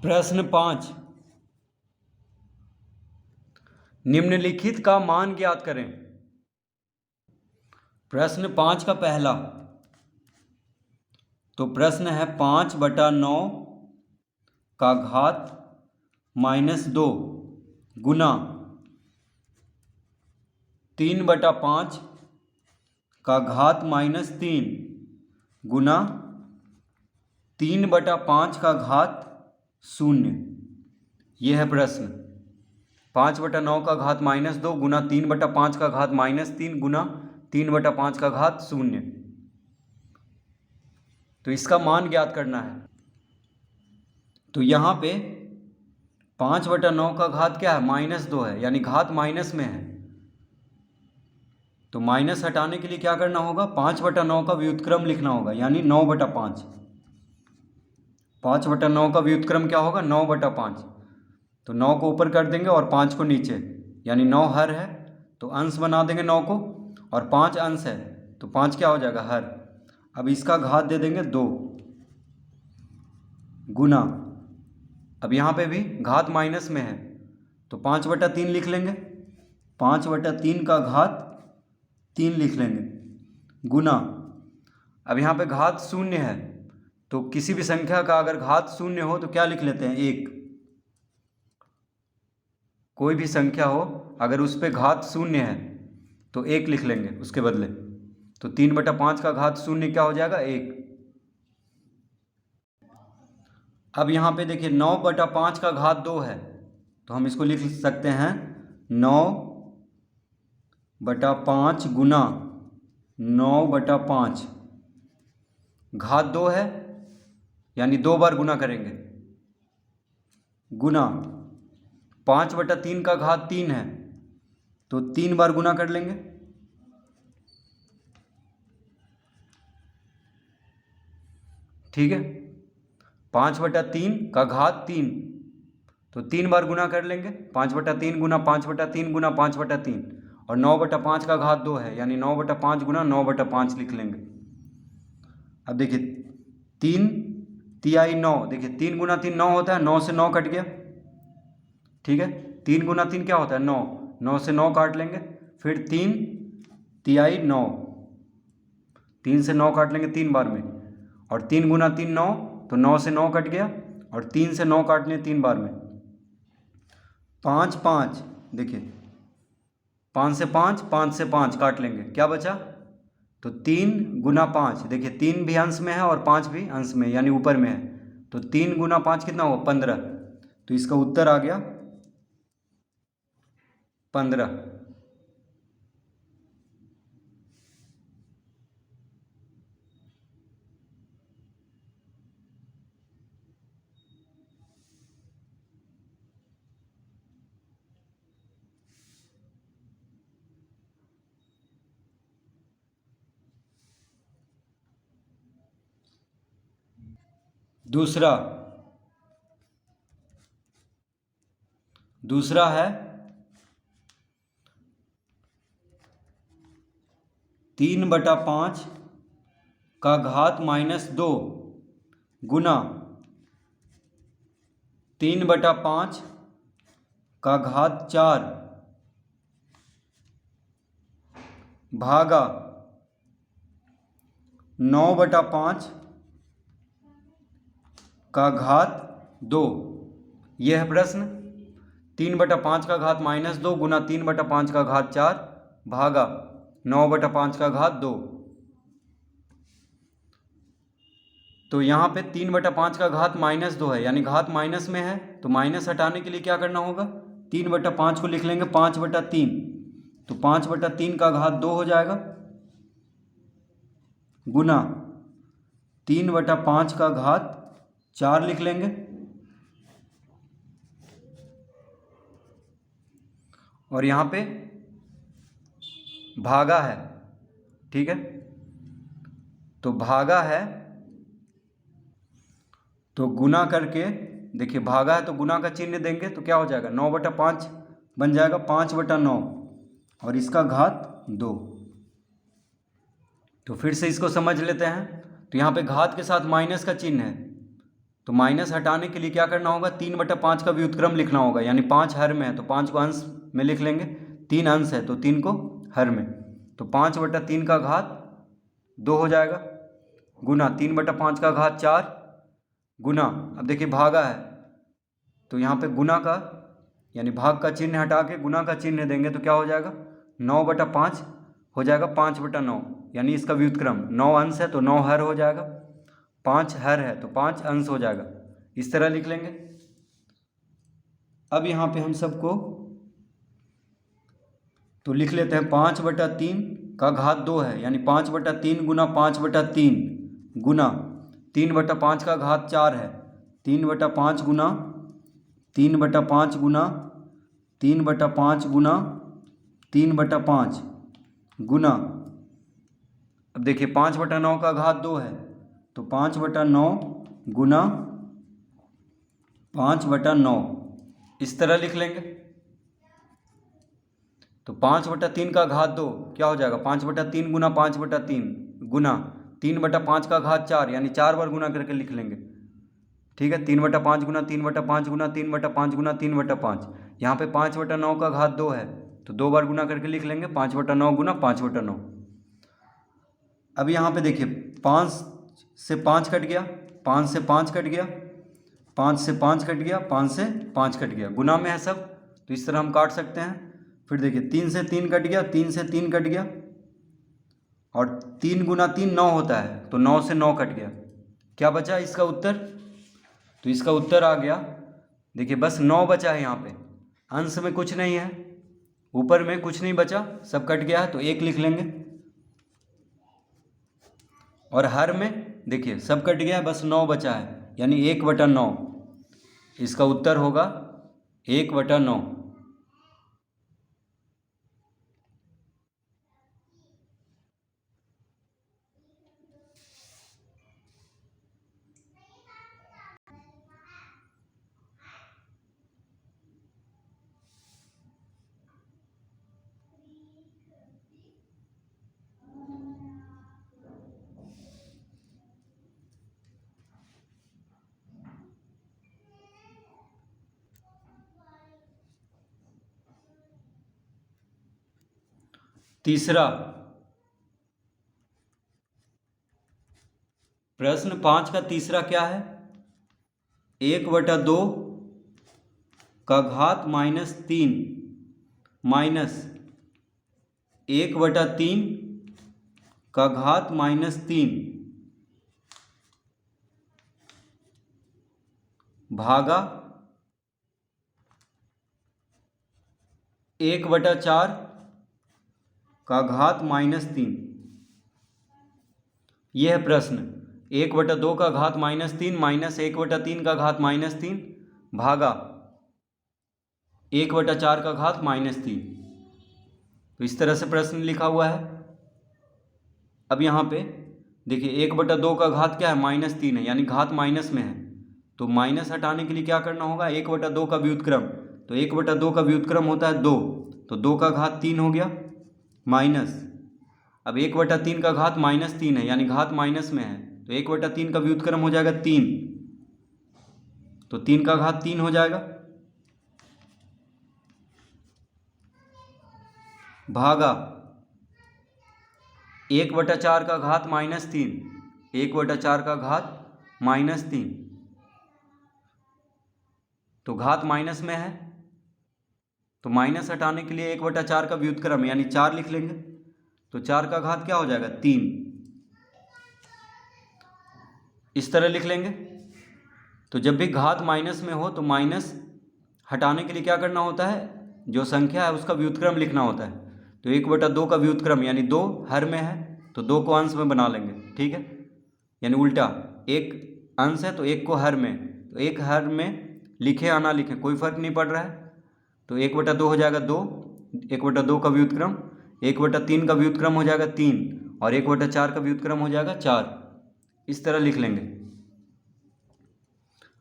प्रश्न 5, निम्नलिखित का मान ज्ञात करें। प्रश्न 5 का पहला तो प्रश्न है 5/9 का घात -2 गुना 3/5 का घात -3 गुना 3/5 का घात 0। यह है प्रश्न। 5/9 का घात -2 गुना 3/5 का घात -3 गुना 3/5 का घात 0। तो इसका मान ज्ञात करना है। तो यहाँ पे 5/9 का घात क्या है? -2 है, यानी घात माइनस में है। तो माइनस हटाने के लिए क्या करना होगा? 5/9 का व्युत्क्रम लिखना होगा, यानी 9/5। 5/9 का व्युत्क्रम क्या होगा? 9/5। तो 9 को ऊपर कर देंगे और 5 को नीचे, यानी 9 हर है तो अंश बना देंगे 9 को, और 5 अंश है तो 5 क्या हो जाएगा? हर। अब इसका घात दे देंगे 2 गुना, अब यहाँ पे भी घात माइनस में है तो 5/3 लिख लेंगे, 5/3 का घात 3 लिख लेंगे गुना, अब यहाँ पे घात 0 है तो किसी भी संख्या का अगर घात 0 हो तो क्या लिख लेते हैं? 1। कोई भी संख्या हो अगर उस पर घात 0 है तो 1 लिख लेंगे उसके बदले। तो 3/5 का घात 0 क्या हो जाएगा? 1। अब यहाँ पे देखिए 9/5 का घात 2 है तो हम इसको लिख सकते हैं 9/5 गुना 9/5, घात 2 है यानी 2 बार गुना करेंगे, गुना 5/3 का घात 3 है तो 3 बार गुना कर लेंगे, ठीक है। 5/3 का घात 3 तो 3 बार गुना कर लेंगे, 5/3 गुना 5/3 गुना 5/3, और 9/5 का घात 2 है यानी 9/5 गुना 9/5 लिख लेंगे। अब देखिए 3 तिहाई 9, देखिए 3 गुना 3 9 होता है, 9 से 9 कट गया, ठीक है। 3 गुना 3 क्या होता है? 9, 9 से 9 काट लेंगे, फिर 3 तिहाई 9, 3 से 9 काट लेंगे 3 बार में, और 3 गुना 3 9, तो 9 से 9 कट गया, और 3 से 9 काट लें 3 बार में। 5 5, देखिए 5 से 5, 5 से 5 काट लेंगे, क्या बचा? तो 3 गुना 5, देखिए 3 भी अंश में है और 5 भी अंश में यानी ऊपर में है, तो 3 गुना 5 कितना होगा? 15। तो इसका उत्तर आ गया 15। दूसरा है 3/5 का घात -2 गुना 3/5 का घात 4 भागा 9/5 का घात 2। यह है प्रश्न। 3/5 का घात -2 गुना 3/5 का घात 4 भागा 9/5 का घात 2। तो यहाँ पे 3/5 का घात -2 है यानी घात माइनस में है, तो माइनस हटाने के लिए क्या करना होगा? 3/5 को लिख लेंगे 5/3, तो 5/3 का घात 2 हो जाएगा, गुना 3/5 का घात 4 लिख लेंगे, और यहाँ पे भागा है, ठीक है। तो भागा है तो गुना करके, देखिए भागा है तो गुना का चिन्ह देंगे तो क्या हो जाएगा? 9/5 बन जाएगा 5/9, और इसका घात 2। तो फिर से इसको समझ लेते हैं। तो यहाँ पे घात के साथ माइनस का चिन्ह है तो माइनस हटाने के लिए क्या करना होगा, 3/5 का व्युत्क्रम लिखना होगा, यानी 5 हर में है तो 5 को अंश में लिख लेंगे, 3 अंश है तो 3 को हर में, तो 5/3 का घात 2 हो जाएगा, गुना 3/5 का घात 4 गुना, अब देखिए भागा है तो यहाँ पे गुना का यानी भाग का चिन्ह हटा के गुना का चिन्ह देंगे तो क्या हो जाएगा, 9/5 हो जाएगा 5/9, यानी इसका व्युत्क्रम 9 अंश है तो 9 हर हो जाएगा, 5 हर है तो 5 अंश हो जाएगा, इस तरह लिख लेंगे। अब यहाँ पे हम सबको तो लिख लेते हैं 5/3 का घात 2 है, यानी 5/3 गुना 5/3 गुना 3/5 का घात 4 है, 3/5 गुना 3/5 गुना 3/5 गुना 3/5 गुना, अब देखिए 5/9 का घात 2 है तो 5/9 गुना 5/9, इस तरह लिख लेंगे। तो 5/3 का घात 2 क्या हो जाएगा, 5/3 गुना 5/3 गुना 3/5 का घात 4, यानी 4 बार गुना करके लिख लेंगे, ठीक है, 3/5 गुना 3/5 गुना 3/5 गुना 3/5, यहाँ पे 5/9 का घात 2 है तो 2 बार गुना करके लिख लेंगे, 5/9 गुना 5/9। अब यहाँ पे देखिए 5 से 5 कट गया, 5 से 5 कट गया, 5 से 5 कट गया, 5 से 5 कट गया, गुना में है सब तो इस तरह हम काट सकते हैं। फिर देखिए 3 से 3 कट गया, 3 से 3 कट गया, और 3 गुना 3 9 होता है तो 9 से 9 कट गया, क्या बचा इसका उत्तर, तो इसका उत्तर आ गया, देखिए बस 9 बचा है, यहाँ पे अंश में कुछ नहीं है, ऊपर में कुछ नहीं बचा, सब कट गया है तो 1 लिख लेंगे, और हर में देखिए सब कट गया है बस 9 बचा है, यानी 1/9, इसका उत्तर होगा 1/9। तीसरा प्रश्न 5 का तीसरा क्या है, 1/2 का घात -3 माइनस 1/3 का घात -3 भागा 1/4 का घात -3, यह है प्रश्न। 1/2 का घात -3 माइनस 1/3 का घात -3 भागा 1/4 का घात -3, तो इस तरह से प्रश्न लिखा हुआ है। अब यहाँ पे देखिए 1/2 का घात क्या है, -3 है, यानी घात माइनस में है, तो माइनस हटाने के लिए क्या करना होगा, 1/2 का व्युत्क्रम, तो 1/2 का व्युत्क्रम होता है 2, तो 2 का घात 3 हो गया माइनस, अब 1/3 का घात -3 है, यानी घात माइनस में है, तो 1/3 का व्युत्क्रम हो जाएगा 3, तो 3 का घात 3 हो जाएगा, भागा 1/4 का घात -3, 1/4 का घात -3, तो घात माइनस में है तो माइनस हटाने के लिए 1/4 का व्युत्क्रम यानी 4 लिख लेंगे, तो 4 का घात क्या हो जाएगा 3, इस तरह लिख लेंगे। तो जब भी घात माइनस में हो तो माइनस हटाने के लिए क्या करना होता है, जो संख्या है उसका व्युत्क्रम लिखना होता है, तो 1/2 का व्युत्क्रम यानी 2 हर में है तो 2 को अंश में बना लेंगे, ठीक है, यानी उल्टा, एक अंश है तो 1 को हर में, तो 1 हर में लिखे या ना लिखे कोई फर्क नहीं पड़ रहा है, तो 1/2 हो जाएगा 2, 1/2 का व्युत्क्रम, 1/3 का व्युत्क्रम हो जाएगा 3, और 1/4 का व्युत्क्रम हो जाएगा 4, इस तरह लिख लेंगे।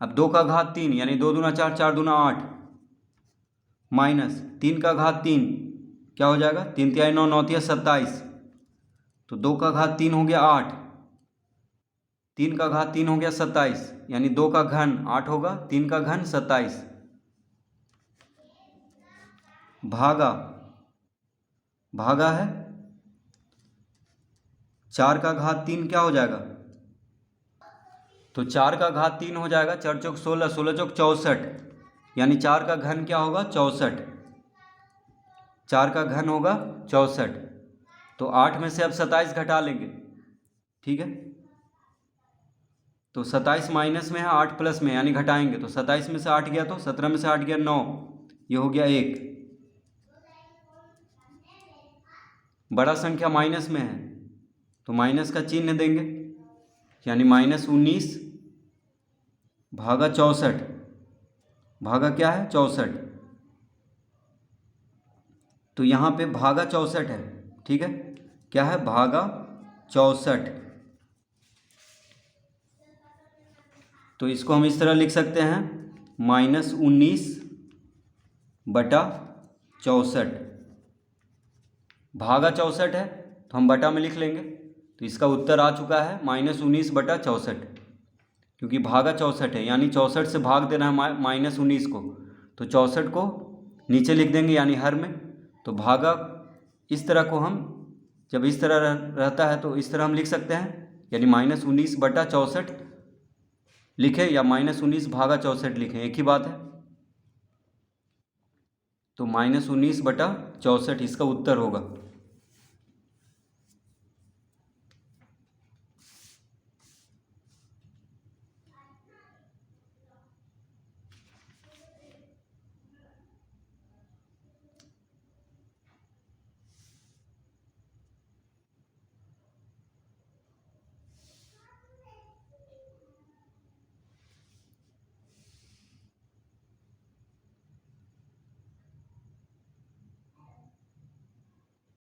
अब 2 का घात 3 यानी 2 दूना 4, 4 दूना 8, माइनस 3 का घात 3 क्या हो जाएगा, 3 तिहाई 9, 9 तिहाई 27, तो 2 का घात 3 हो गया 8, 3 का घात 3 हो गया 27, यानी 2 का घन 8 होगा, 3 का घन 27 भागा भागा है 4 का घात 3 क्या हो जाएगा, तो 4 का घात 3 हो जाएगा 4 चौक 16, 16 चौक 64, यानी 4 का घन क्या होगा 64, 4 का घन होगा 64। तो 8 में से अब 27 घटा लेंगे, ठीक है। तो 27 माइनस में है, 8 प्लस में, यानी घटाएंगे, तो 27 में से 8 गया तो 17 में से 8 गया 9, ये हो गया 1। बड़ा संख्या माइनस में है तो माइनस का चिन्ह देंगे, यानी -19 भागा 64, भागा क्या है 64, तो यहाँ पे भागा 64 है, ठीक है, क्या है भागा 64। तो इसको हम इस तरह लिख सकते हैं -19 बटा 64, भागा 64 है तो हम बटा में लिख लेंगे, तो इसका उत्तर आ चुका है -19 बटा 64, क्योंकि भागा 64 है, यानी 64 से भाग देना है -19 को, तो 64 को नीचे लिख देंगे यानी हर में, तो भागा इस तरह को हम जब इस तरह रहता है तो इस तरह हम लिख सकते हैं, यानी -19 बटा 64 लिखें या -19 भागा 64 लिखें, एक ही बात है। तो -19 बटा 64 इसका उत्तर होगा।